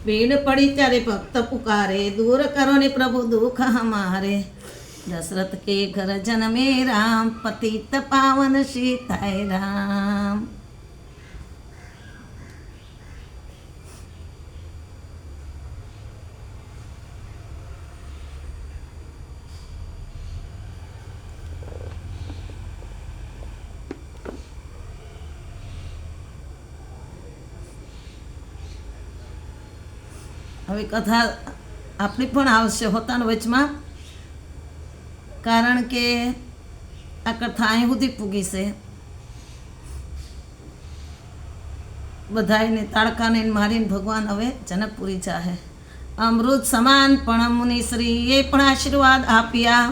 पीड़ पड़ी त्यारे भक्त पुकारे, दूर करो ने प्रभु दुख हमारे। दशरथ के घर जन्मे राम, पतित पावन सीताय राम। હવે કથા આપણી પણ આવશે હોતાના વચમાં, કારણ કે આ કથા અહીં સુધી પૂગી છે. બધાને તાળકાને મારીને ભગવાન હવે જનકપુરી જાહે. અમૃત સમાન પણ મુનિશ્રીએ પણ આશીર્વાદ આપ્યા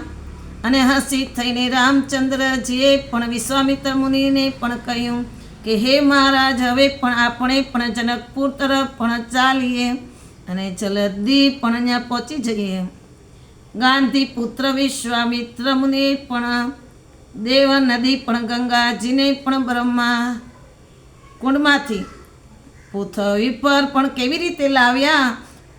અને હસી થઈને રામચંદ્રજીએ પણ વિશ્વામિત્ર મુનિને પણ કહ્યું કે હે મહારાજ, હવે પણ આપણે પણ જનકપુર તરફ પણ ચાલીએ અને જલ્દી પણ ત્યાં પહોંચી જઈએ. ગાંધી પુત્ર વિશ્વામિત્ર મુનિ પણ દેવ નદી પણ ગંગાજીને પણ બ્રહ્મા કુંડમાંથી પૃથ્વી પર પણ કેવી રીતે લાવ્યા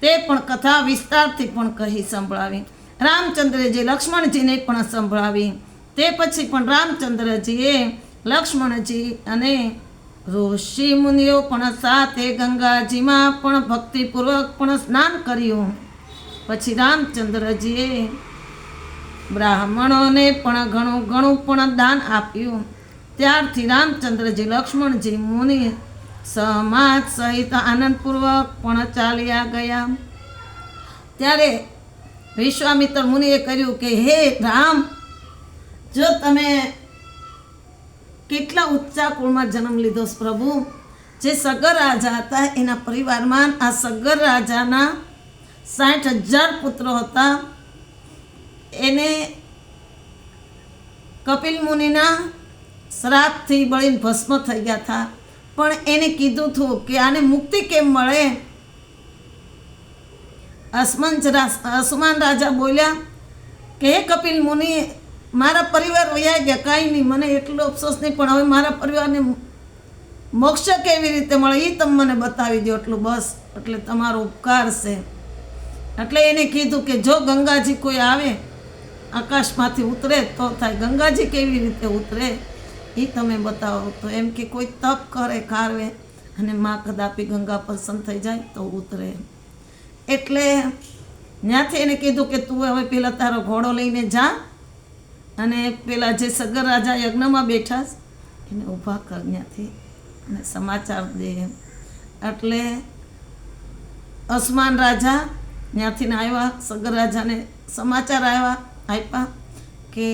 તે પણ કથા વિસ્તારથી પણ કહી સંભળાવી. રામચંદ્રજી લક્ષ્મણજીને પણ સંભળાવી. તે પછી પણ રામચંદ્રજીએ લક્ષ્મણજી અને ઋષિ મુનિઓ પણ સાથે ગંગાજીમાં પણ ભક્તિપૂર્વક પણ સ્નાન કર્યું. પછી રામચંદ્રજીએ બ્રાહ્મણોને પણ ઘણું પણ દાન આપ્યું. ત્યારથી રામચંદ્રજી લક્ષ્મણજી મુનિ સમાજ સહિત આનંદપૂર્વક પણ ચાલ્યા ગયા. ત્યારે વિશ્વામિત્ર મુનિએ કહ્યું કે હે રામ, જો તમે કેટલા ઊંચા કુળમાં જન્મ લીધો પ્રભુ. જે સગર રાજા હતા એના પરિવારમાં આ સગર રાજાના 60,000 પુત્રો હતા. એને કપિલ મુનિના શ્રાપથી બળીને ભસ્મ થઈ ગયા હતા. પણ એને કીધું હતું કે આને મુક્તિ કેમ મળે. અસમાન રાજા બોલ્યા કે હે કપિલ મુનિ, મારા પરિવાર વયા ગયા, કાંઈ નહીં, મને એટલો અફસોસ નહીં, પણ હવે મારા પરિવારને મોક્ષ કેવી રીતે મળે એ તમે મને બતાવી દો એટલું બસ, એટલે તમારો ઉપકાર છે. એટલે એને કીધું કે જો ગંગાજી કોઈ આવે આકાશમાંથી ઉતરે તો થાય, ગંગાજી કેવી રીતે ઉતરે એ તમે બતાવો. તો એમ કે કોઈ તપ કરે કારવે અને માં કદાપી ગંગા પસંદ થઈ જાય તો ઉતરે. એટલે ત્યાંથી એને કીધું કે તું હવે પહેલાં તારો ઘોડો લઈને જા અને પેલા જે સગર રાજા યજ્ઞમાં બેઠા એને ઊભા કર ત્યાંથી અને સમાચાર દે. એટલે અસમાન રાજા ત્યાંથી આવ્યા, સગર રાજાને સમાચાર આપ્યા કે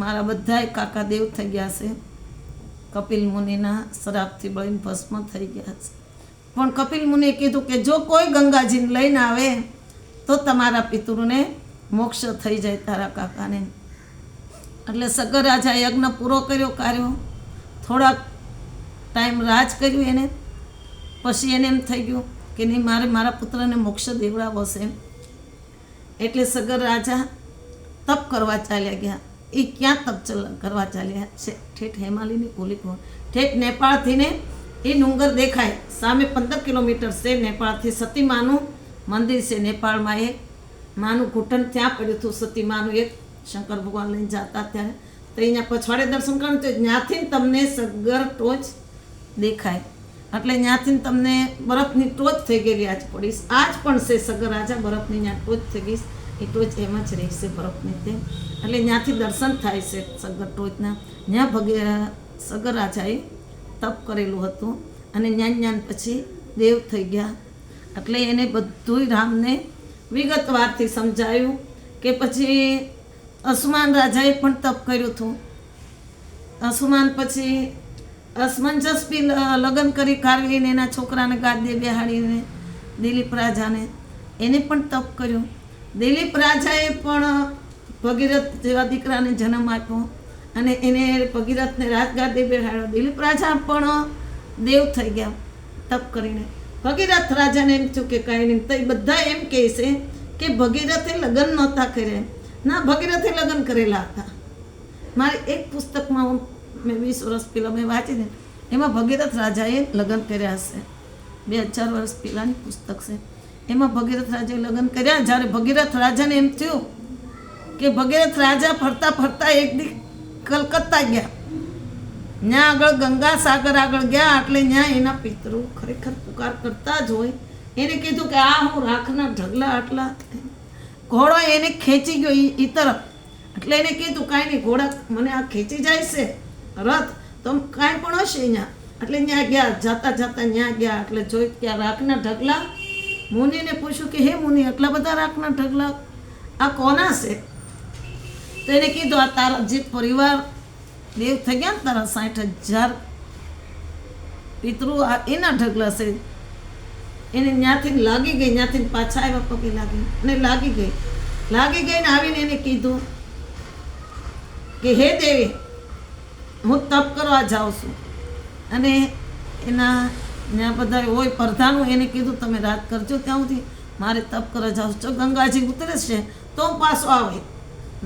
મારા બધાય કાકા દેવ થઈ ગયા છે, કપિલ મુનિના શ્રાપથી બળીને ભસ્મ થઈ ગયા છે. પણ કપિલ મુનિએ કીધું કે જો કોઈ ગંગાજીને લઈને આવે તો તમારા પિતૃને મોક્ષ થઈ જાય તારા કાકાને. એટલે સગર રાજા યજ્ઞ પૂરો કર્યો. થોડાક ટાઈમ રાજ કર્યું એને. પછી એને એમ થઈ ગયું કે નહીં, મારે મારા પુત્રને મોક્ષ દેવડાવવો છે. એટલે સગર રાજા તપ કરવા ચાલ્યા ગયા. એ ક્યાં તપ કરવા ચાલ્યા છે? ઠેઠ હિમાલયની ઓલી ઠેઠ નેપાળથી ને એ ડુંગર દેખાય સામે 15 કિલોમીટર છે નેપાળથી. સતી માનું મંદિર છે નેપાળમાં. એક માનું ઘૂંટણ ત્યાં પડ્યું હતું સતી માનું, એક શંકર ભગવાન લઈને જતા ત્યારે. તો અહીંયા પછવાડે દર્શન કરવાનું તો ત્યાંથી તમને સગર ટોચ દેખાય. એટલે ત્યાંથી તમને બરફની ટોચ થઈ ગયેલી આજ પડીશ. આજ પણ છે સગર રાજા બરફની ત્યાં ટોચ થઈ ગઈ. એ ટોચ એમ જ રહેશે બરફની તે. એટલે ત્યાંથી દર્શન થાય છે સગર ટોચના. ત્યાં સગર રાજાએ તપ કરેલું હતું અને જ્ઞાન પછી દેવ થઈ ગયા. એટલે એને બધું રામને વિગતવારથી સમજાયું કે પછી અસમાન રાજાએ પણ તપ કર્યું હતું. અસમાન પછી અસમંજસ બી લગ્ન કરી કારવીને એના છોકરાને ગાદીએ બેહાડીને દિલીપ રાજાને એને પણ તપ કર્યું. દિલીપ રાજાએ પણ ભગીરથ જેવા દીકરાને જન્મ આપ્યો અને એને ભગીરથને રાજગાદી બેહાડ્યો. દિલીપ રાજા પણ દેવ થઈ ગયા તપ કરીને. ભગીરથ રાજાને એમ થયું કે કાંઈ નહીં. તો એ બધા એમ કહે છે કે ભગીરથે લગ્ન નહોતા કર્યા. ના, ભગીરથે લગ્ન કરેલા હતા. મારી એક પુસ્તકમાં મેં 20 વર્ષ પહેલાં મેં વાંચી દે, એમાં ભગીરથ રાજાએ લગ્ન કર્યા હશે. 2000 વર્ષ પહેલાંની પુસ્તક છે. એમાં ભગીરથ રાજાએ લગ્ન કર્યા. જ્યારે ભગીરથ રાજાને એમ થયું કે ભગીરથ રાજા ફરતા ફરતા એક દી કલકત્તા ગયા. ત્યાં આગળ ગંગા સાગર આગળ ગયા એટલે ત્યાં એના પિતૃ ખરેખર પુકાર કરતા જ હોય. એને કીધું કે આ હું રાખના ઢગલા આટલા. ઘોડો એને ખેંચી ગયો એ તરફ. એટલે એને કીધું કાંઈ નહીં, ઘોડા મને આ ખેંચી જાય છે રથ, તો કાંઈ પણ હશે અહીંયા. એટલે ત્યાં ગયા, જાતા જાતા ત્યાં ગયા એટલે જોઈ ત્યાં રાખના ઢગલા. મુનિને પૂછ્યું કે હે મુનિ, આટલા બધા રાખના ઢગલા આ કોના છે? તો એને કીધું આ તારા જે પરિવાર દેવ થઈ ગયા ને તારા 60,000 પિતૃ એના ઢગલા છે. એને ત્યાંથી લાગી ગઈ, ત્યાંથી પાછા આવ્યા પગે લાગી અને લાગી ગઈ ને આવીને એને કીધું કે હે દેવી, હું તપ કરવા જાઉં છું. અને એના ત્યાં બધા હોય પ્રધાનો, એને કીધું તમે રાત કરજો, ત્યાં સુધી મારે તપ કરવા જાઉં છું. જો ગંગાજી ઉતરશે તો હું પાછો આવે,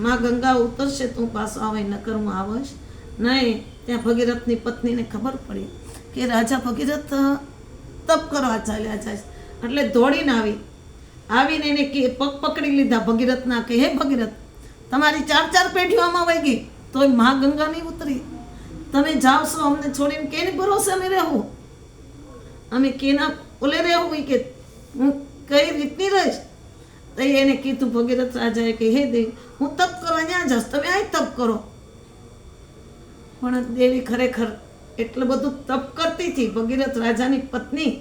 માં ગંગા ઉતરશે તો હું પાછો આવે, નકર હું આવીશ નહીં. ત્યાં ભગીરથની પત્નીને ખબર પડી કે રાજા ભગીરથ તપ કરવા ચાલ્યા જાય. એટલે દોડીને આવીને એને કે પગ પકડી લીધા ભગીરથના કે હે ભગીરથ, તમારી 4 પેઢીઓમાં વહી ગઈ તોય મા ગંગા નહીં ઉતરી. તમે જાઓ છો અમને છોડીને કેની ભરોસે અમે રહેવું? અમે કેના ઓલે રહેવું કે હું કઈ રીતની રહીશ? તો એને કીધું ભગીરથ રાજાએ કે હે દેવી, હું તપ કરવા ત્યાં જાઉં, તમે અહીં તપ કરો. પણ દેવી ખરેખર એટલું બધું તપ કરતી હતી ભગીરથ રાજાની પત્ની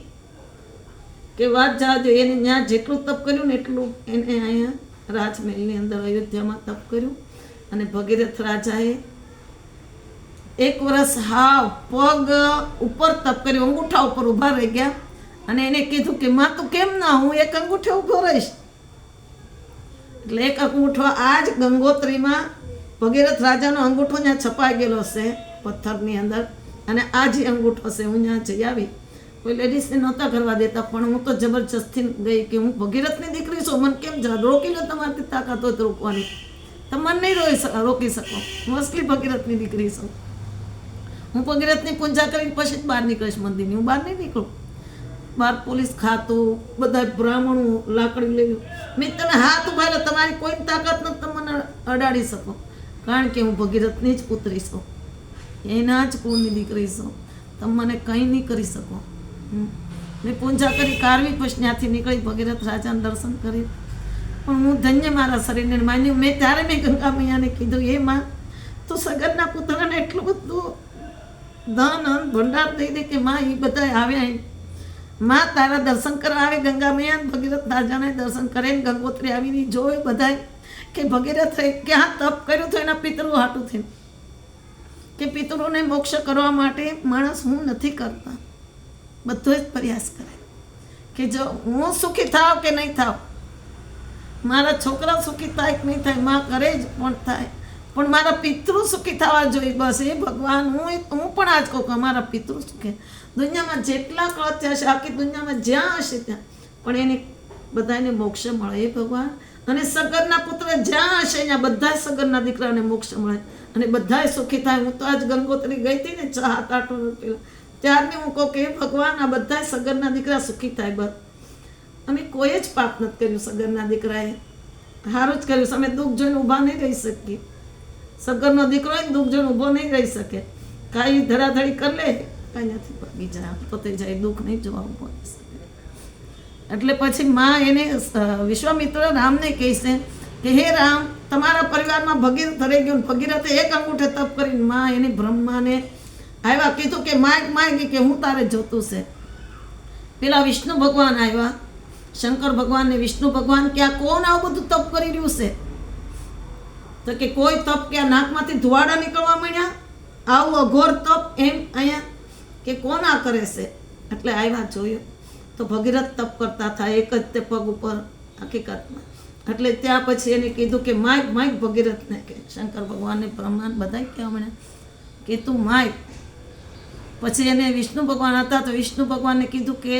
કે વાત જવા દો. એને ત્યાં જેટલું તપ કર્યું ને એટલું એને અહીંયા રાજમહેલની અંદર અયોધ્યામાં તપ કર્યું. અને ભગીરથ રાજાએ 1 વર્ષ હાવ પગ ઉપર તપ કર્યું, અંગૂઠા ઉપર ઊભા રહી ગયા. અને એને કીધું કે માં તું કેમ ના, હું એક અંગૂઠે ઊભો રહીશ. એટલે એક અંગૂઠો આ જ ગંગોત્રીમાં ભગીરથ રાજાનો અંગૂઠો ત્યાં છપાઈ ગયેલો છે પથ્થરની અંદર. અને આ જે અંગૂઠો છે હું ત્યાં જઈ આવી. કોઈ લેડીઝને નહોતા કરવા દેતા, પણ હું તો જબરજસ્તી ગઈ કે હું ભગીરથની દીકરી છું, મને કેમ રોકી લો, તમારી તાકાત હોય તો રોકવાની, તમે મને નહીં રોકી શકો. હું અસલી ભગીરથની દીકરી છું. હું ભગીરથની પૂજા કરીને પછી જ બહાર નીકળીશ મંદિરની. હું બહાર નહીં નીકળું. બહાર પોલીસ ખાતું, બધા બ્રાહ્મણો લાકડી લેવી. મેં તમે હાથ ઉભારેલો, તમારી કોઈ તાકાત નથી તમે મને અડાડી શકો, કારણ કે હું ભગીરથની જ પુત્રી છું, એના જ કુળની દીકરી છું. તમે મને કંઈ નહીં કરી શકો. મેં પૂજા કરી કારવી, પછી ત્યાંથી નીકળી ભગીરથ રાજાને દર્શન કરી. પણ હું ધન્ય મારા શરીરને માન્યું. મેં ત્યારે મેં ગંગા મૈયાને કીધું, એ માં તું સગનના પુત્રને એટલું બધું ધન ભંડાર દઈ દે કે માં એ બધા આવ્યા, માં તારા દર્શન કરવા આવે. ગંગા મૈયા ભગીરથ રાજાને દર્શન કરે ને ગંગોત્રી આવીને જોવે બધા કે ભગીરથ ક્યાં તપ કર્યું તો એના પિતૃ હાટું થયું કે પિતૃને મોક્ષ કરવા માટે માણસ હું નથી કરતા, બધો જ પ્રયાસ કરે કે જો હું સુખી થાવ કે નહીં થાવ, મારા છોકરા સુખી થાય કે નહીં થાય, માં કરે જ પણ થાય, પણ મારા પિતૃ સુખી થવા જોઈએ. બસ એ ભગવાન હું પણ આજ કહું કે મારા પિતૃ સુખી. દુનિયામાં જેટલા કળત્ય હશે, આખી દુનિયામાં જ્યાં હશે ત્યાં પણ એને બધાને મોક્ષ મળે એ ભગવાન. અને સગરના પુત્ર જ્યાં હશે ત્યાં બધા સગરના દીકરાને મોક્ષ મળે અને બધા સુખી થાય. હું તો આજ ગંગોત્રી ગઈ હતી ને 7-8 વર્ષ પહેલાં, ત્યારની હું કહું કે ભગવાન આ બધા સગરના દીકરા સુખી થાય. બસ અમે કોઈ જ પાપ નથી કર્યું, સગરના દીકરાએ સારું જ કર્યું. અમે દુઃખ જોઈને ઊભા નહીં રહી શકીએ. સગરનો દીકરો દુઃખ જોઈને ઊભો નહીં રહી શકે, કાંઈ ધડાધડી કરી લે કાંઈ નથી ભાગી જાય, પોતે જાય, દુઃખ નહીં જોવા ઊભો રહી શકે. એટલે પછી માં એને વિશ્વામિત્ર રામને કહેશે કે હે રામ, તમારા પરિવારમાં ભગીરથ રહી ગયું. ભગીરથે એક અંગૂઠે તપ કરીને માં એને બ્રહ્માને આવ્યા, કીધું કે માગી કે હું તારે જોતું છે. પેલા વિષ્ણુ ભગવાન આવ્યા, શંકર ભગવાન ને વિષ્ણુ ભગવાન કે આ કોણ આવું બધું તપ કરી રહ્યું છે? તો કે કોઈ તપ કે આ નાકમાંથી ધુવાડા નીકળવા માંડ્યા, આવું અઘોર તપ એમ અહીંયા કે કોણ આ કરે છે? એટલે આવ્યા જોયું તો ભગીરથ તપ કરતા થાય એક જ તે પગ ઉપર હકીકતમાં. એટલે ત્યાં પછી એને કીધું કે માઇક ભગીરથને કે શંકર ભગવાનને બ્રહ્માંડ બધા કહેવા માંડ્યા કે તું માઇક. પછી એને વિષ્ણુ ભગવાન હતા તો વિષ્ણુ ભગવાનને કીધું કે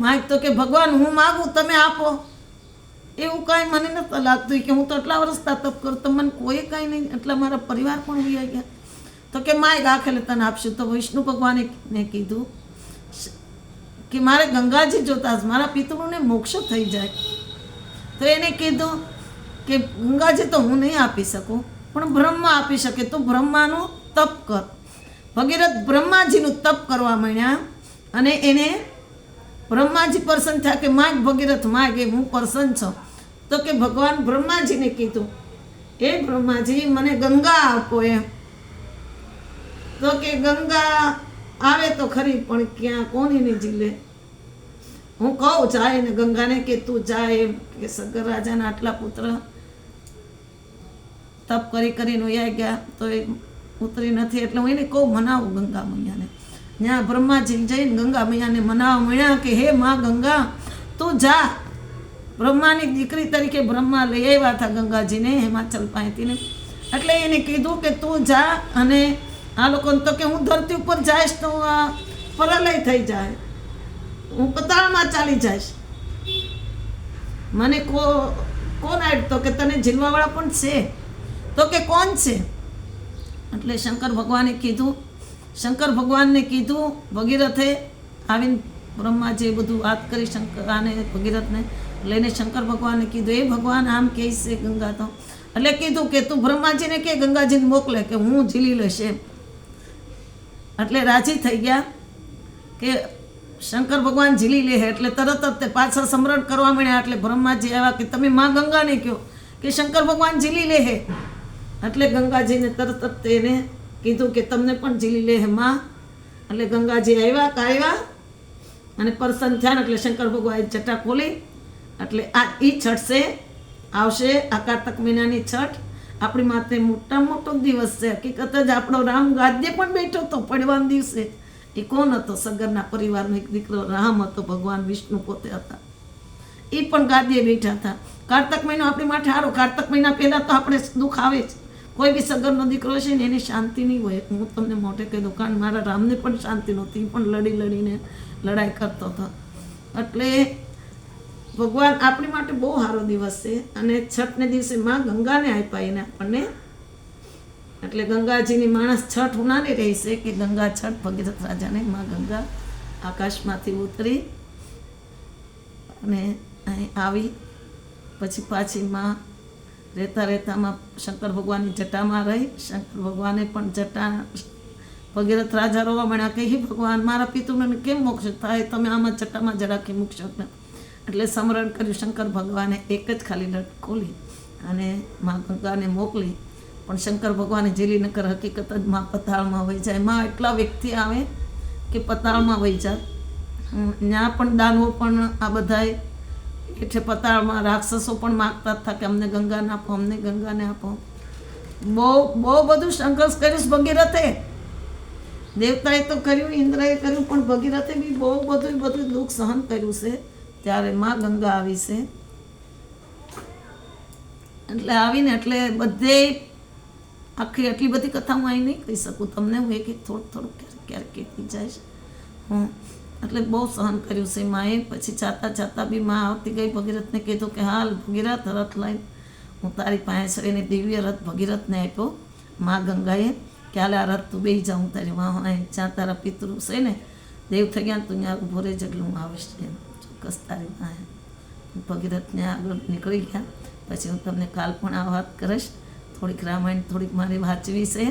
માઇક તો કે ભગવાન હું માગું તમે આપો. એવું કાંઈ મને નહોતું લાગતું કે હું તો આટલા વર્ષથી તપ કરું તો મને કોઈ કાંઈ નહીં, એટલા મારા પરિવાર પણ હોઈ ગયા. તો કે માઇક આખેલે તને આપશું. તો વિષ્ણુ ભગવાને કીધું કે મારે ગંગાજી જોતા મારા પિતૃને મોક્ષ થઈ જાય. તો એને કીધું કે ગંગાજી તો હું નહીં આપી શકું, પણ બ્રહ્મા આપી શકે. તો બ્રહ્માનું તપ કર. ભગીરથ બ્રહ્માજીનું તપ કરવા માંડ્યા અને એને બ્રહ્માજી પ્રસન્ન થયા કે માગ ભગીરથ માગ, એ હું પ્રસન્ન છું. તો કે ભગવાન બ્રહ્માજીને કીધું, એ બ્રહ્માજી મને ગંગા આપો એમ. તો કે ગંગા આવે તો ખરી, પણ ક્યાં કોની ને જીલે. હું કહું જાય ને ગંગાને કે તું જાય એમ. કે સગર રાજાના આટલા પુત્ર તપ કરી કરીને વયા ગયા તો એ ઉતરી નથી, એટલે હું એને કહું મનાવું ગંગા મૈયાને. ત્યાં બ્રહ્માજી જઈને ગંગા મૈયાને મનાવવા મળ્યા કે હે માં ગંગા તું જા. બ્રહ્માની દીકરી તરીકે બ્રહ્મા લઈ આવ્યા હતા ગંગાજીને હિમાચલ પાસેથી. એટલે એને કીધું કે તું જા, અને આ લોકોને તો કે હું ધરતી ઉપર જઈશ તો પ્રલય થઈ જાય, હું પતાળમાં ચાલી જઈશ. મને કોણ આડતો કે તને ઝીલવાવાળા પણ છે. તો કે કોણ છે? એટલે શંકર ભગવાને કીધું. શંકર ભગવાનને કીધું ભગીરથે આવીને બ્રહ્માજીએ બધું વાત કરી શંકર આને ભગીરથને લઈને શંકર ભગવાનને કીધું, એ ભગવાન આમ કહે છે ગંગા તો. એટલે કીધું કે તું બ્રહ્માજીને કે ગંગાજીને મોકલે કે હું ઝીલી લઈશ એમ. એટલે રાજી થઈ ગયા કે શંકર ભગવાન ઝીલી લે. એટલે તરત જ તે પાછળ સમરણ કરવા માંડ્યા. એટલે બ્રહ્માજી આવ્યા કે તમે માં ગંગાને કહો કે શંકર ભગવાન ઝીલી લે હે. એટલે ગંગાજીને તરત જ તેને કીધું કે તમને પણ ઝીલી લે હે માં. એટલે ગંગાજી આવ્યા અને પ્રસન્ન થયા. એટલે શંકર ભગવાન જટા ખોલી. એટલે આ એ છઠ છે, આવશે આ કાર્તક મહિનાની છઠ. આપણી માટે મોટામાં મોટો દિવસ છે. હકીકત જ આપણો રામ ગાદ્ય પણ બેઠો હતો પડવાના દિવસે. એ કોણ હતો? સગરના પરિવારનો એક દીકરો રામ હતો, ભગવાન વિષ્ણુ પોતે હતા. એ પણ ગાદીએ બેઠા હતા. કાર્તક મહિનો આપણી માટે સારો. કાર્તક મહિના પહેલાં તો આપણે દુઃખ આવે જ. કોઈ બી સગરનો દીકરો છે ને એની શાંતિ નહીં હોય. હું તમને મોઢે કહી દઉં, કારણ મારા રામને પણ શાંતિ નહોતી. એ પણ લડીને લડાઈ કરતો હતો. એટલે ભગવાન આપણી માટે બહુ સારો દિવસ છે. અને છઠને દિવસે માં ગંગાને આપ્યા એને આપણને. એટલે ગંગાજીની માણસ છઠ ઉનાની રહી છે કે ગંગા છઠ ભગીરથ રાજાને માં ગંગા આકાશમાંથી ઉતરી અને અહીં આવી. પછી પાછી માં રહેતામાં શંકર ભગવાનની જટામાં રહી. શંકર ભગવાને પણ જટા ભગીરથ રાજા રોવા મળ્યા કે હે ભગવાન મારા પિતૃને કેમ મોક્ષ થાય, તમે આમાં જટામાં જ રાખી મૂકશો ને. એટલે સમરણ કર્યું શંકર ભગવાને. એક જ ખાલી લટ ખોલી અને માં ગંગાને મોકલી. પણ શંકર ભગવાને ઝીલી ન કર. હકીકત જ માં પતાળમાં વહી જાય. માં એટલા વ્યક્તિ આવે કે પતાળમાં વહી જાય. ત્યાં પણ દાનવો પણ આ બધાએ એટલે પતાળમાં રાક્ષસો પણ માગતા હતા કે અમને ગંગાને આપો, અમને ગંગાને આપો. બહુ બધું સંઘર્ષ કર્યું ભગીરથે. દેવતાએ તો કર્યું, ઇન્દ્રએ કર્યું, પણ ભગીરથે બી બહુ બધું દુઃખ સહન કર્યું છે. ત્યારે માં ગંગા આવી છે. એટલે આવીને એટલે બધે આખી એટલી બધી કથા હું અહીં નહીં કહી શકું તમને. હું એક થોડુંક ક્યારેક કહેતી જઈશ હું. એટલે બહુ સહન કર્યું છે માએ. પછી ચાતા બી માં આવતી ગઈ. ભગીરથને કીધું કે હાલ ભગીરથ રથ લઈને હું તારી પાસે એને દિવ્ય રથ ભગીરથને આપ્યો માં ગંગાએ કે હાલ આ રથ તું બેસી જાઉં તારી માં જ્યાં તારા પિતૃ છે ને દેવ થઈ ગયા તું ત્યાં ઊભો રહે જેટલું હું આવીશ એમ ચોક્કસ તારી માં. ભગીરથને આગળ નીકળી ગયા. પછી હું તમને કાલ પણ આ વાત કરીશ. થોડીક રામાયણ થોડીક મારી વાંચવી છે.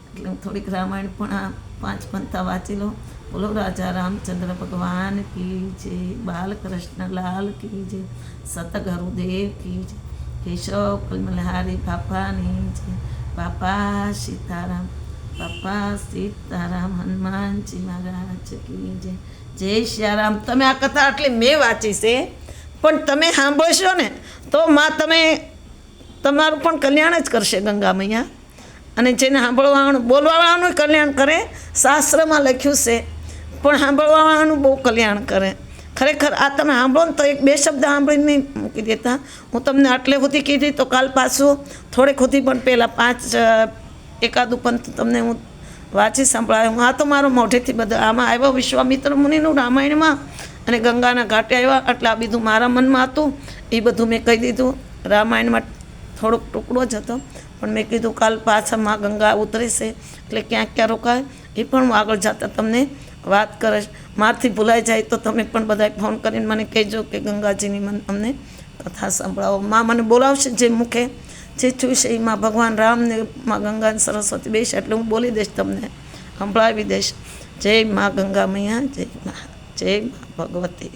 એટલે હું થોડીક રામાયણ પણ આ 5 પંથા વાંચી લો. બોલો રાજા રામચંદ્ર ભગવાન કી જય, બાલકૃષ્ણ લાલ કી જય, સતગુરુદેવ કી જય, કેશવ કલમલહારી બાપાની જય, બાપા સીતારામ હનુમાનજી મહારાજ કી જય. જય શ્યારામ. તમે આ કથા આટલી મેં વાંચી છે, પણ તમે સાંભળશો ને તો માં તમે તમારું પણ કલ્યાણ જ કરશે ગંગા મૈયા. અને જેને સાંભળવાનું બોલવાવાળાનું કલ્યાણ કરે. શાસ્ત્રમાં લખ્યું છે, પણ સાંભળવાવાળાનું બહુ કલ્યાણ કરે. ખરેખર આ તમે સાંભળો ને તો 1-2 શબ્દ સાંભળીને નહીં મૂકી દેતા. હું તમને આટલે સુધી કીધી તો કાલ પાછું થોડેક સુધી પણ પહેલાં 5 એકાદું પંથ તમને હું વાંચી સંભળાયું. આ તો મારો મોઢેથી બધા આમાં આવ્યો વિશ્વામિત્ર મુનિનું રામાયણમાં અને ગંગાના ઘાટે આવ્યા. એટલે આ બધું મારા મનમાં હતું એ બધું મેં કહી દીધું. રામાયણમાં થોડોક ટુકડો જ હતો, પણ મેં કીધું કાલ પાછા માં ગંગા ઉતરે છે એટલે ક્યાં રોકાય એ પણ હું આગળ જતાં તમને વાત કરે છે. મારથી ભૂલાઈ જાય તો તમે પણ બધા ફોન કરીને મને કહેજો કે ગંગાજીની અમને કથા સંભળાવો. માં મને બોલાવશે જે મુખે જે જોઈશે એ માં ભગવાન રામ ને માં ગંગા ને સરસ્વતી બેસે એટલે હું બોલી દઈશ, તમને સંભળાવી દઈશ. જય માં ગંગા મૈયા, જય માં ભગવતી.